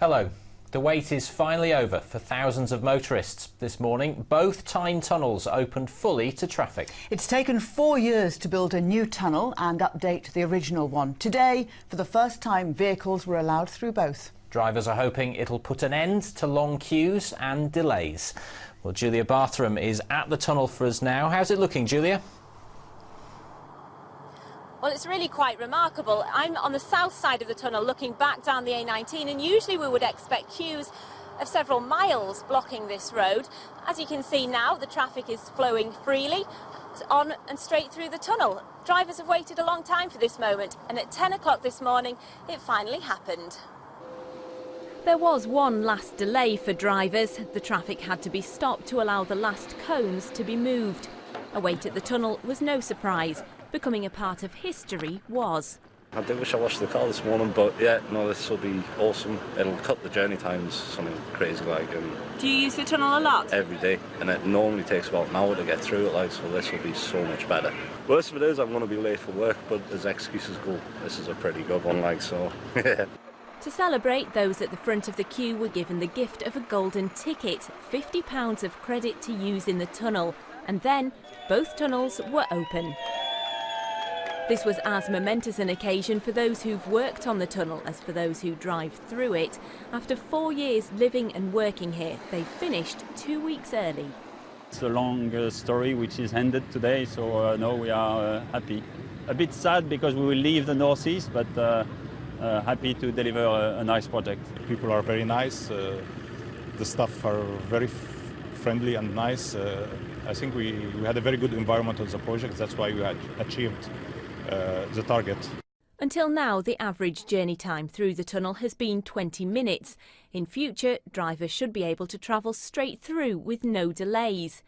Hello. The wait is finally over for thousands of motorists. This morning, both Tyne tunnels opened fully to traffic. It's taken 4 years to build a new tunnel and update the original one. Today, for the first time, vehicles were allowed through both. Drivers are hoping it'll put an end to long queues and delays. Well, Julia Barthram is at the tunnel for us now. How's it looking, Julia? Well, it's really quite remarkable. I'm on the south side of the tunnel looking back down the A19, and usually we would expect queues of several miles blocking this road. As you can see now, the traffic is flowing freely on and straight through the tunnel. Drivers have waited a long time for this moment, and at 10 o'clock this morning it finally happened. There was one last delay for drivers. The traffic had to be stopped to allow the last cones to be moved. A wait at the tunnel was no surprise. Becoming a part of history was. I do wish I watched the car this morning, but yeah, no, this will be awesome. It'll cut the journey times, something crazy like. And do you use the tunnel a lot? Every day, and it normally takes about an hour to get through it, like, so this will be so much better. Worst of it is I'm going to be late for work, but as excuses go, this is a pretty good one, like, so yeah. To celebrate, those at the front of the queue were given the gift of a golden ticket, £50 of credit to use in the tunnel, and then both tunnels were open. This was as momentous an occasion for those who've worked on the tunnel as for those who drive through it. After 4 years living and working here, they finished 2 weeks early. It's a long story which is ended today, so no, we are happy. A bit sad because we will leave the northeast, but happy to deliver a nice project. People are very nice, the staff are very friendly and nice. I think we had a very good environment on the project, that's why we had achieved the target. Until now, the average journey time through the tunnel has been 20 minutes. In future, drivers should be able to travel straight through with no delays.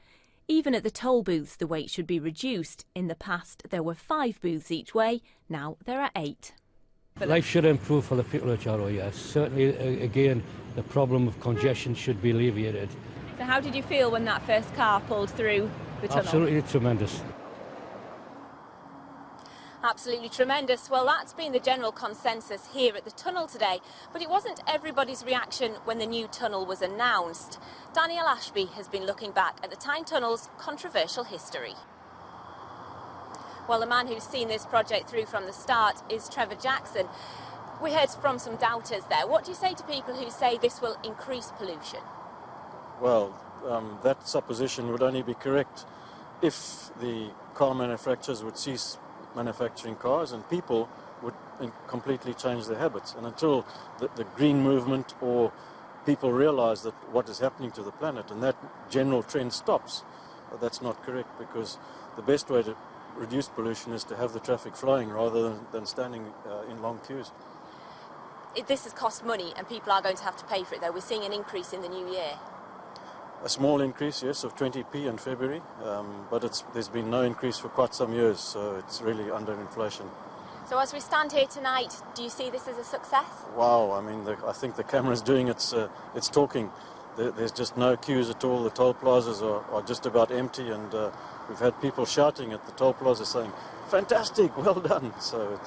Even at the toll booths, the wait should be reduced. In the past, there were 5 booths each way. Now there are 8. Life should improve for the people of Jarrow, yes. Certainly, again, the problem of congestion should be alleviated. So how did you feel when that first car pulled through the tunnel? Absolutely tremendous. Absolutely tremendous. Well, that's been the general consensus here at the tunnel today, but it wasn't everybody's reaction when the new tunnel was announced. Daniel Ashby has been looking back at the Tyne Tunnel's controversial history. Well, the man who's seen this project through from the start is Trevor Jackson. We heard from some doubters there. What do you say to people who say this will increase pollution? Well, that supposition would only be correct if the car manufacturers would cease manufacturing cars and people would completely change their habits. And until the green movement or people realize that what is happening to the planet and that general trend stops, that's not correct, because the best way to reduce pollution is to have the traffic flowing rather than standing in long queues. This has cost money and people are going to have to pay for it, though. We're seeing an increase in the new year. A small increase, yes, of 20p in February, but there's been no increase for quite some years, so it's really under inflation. So as we stand here tonight, do you see this as a success? Wow, I mean, I think the camera's doing its talking. There's just no queues at all. The toll plazas are just about empty, and we've had people shouting at the toll plaza saying, "Fantastic, well done!" So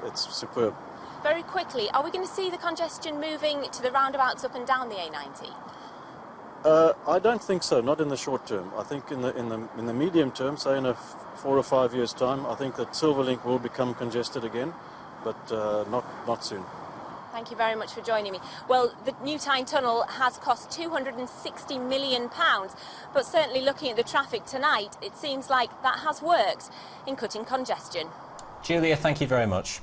it's superb. Very quickly, are we going to see the congestion moving to the roundabouts up and down the A90? I don't think so, not in the short term. I think in the medium term, say in 4 or 5 years' time, I think that Silverlink will become congested again, but not soon. Thank you very much for joining me. Well, the new Tyne Tunnel has cost £260 million, but certainly looking at the traffic tonight, it seems like that has worked in cutting congestion. Julia, thank you very much.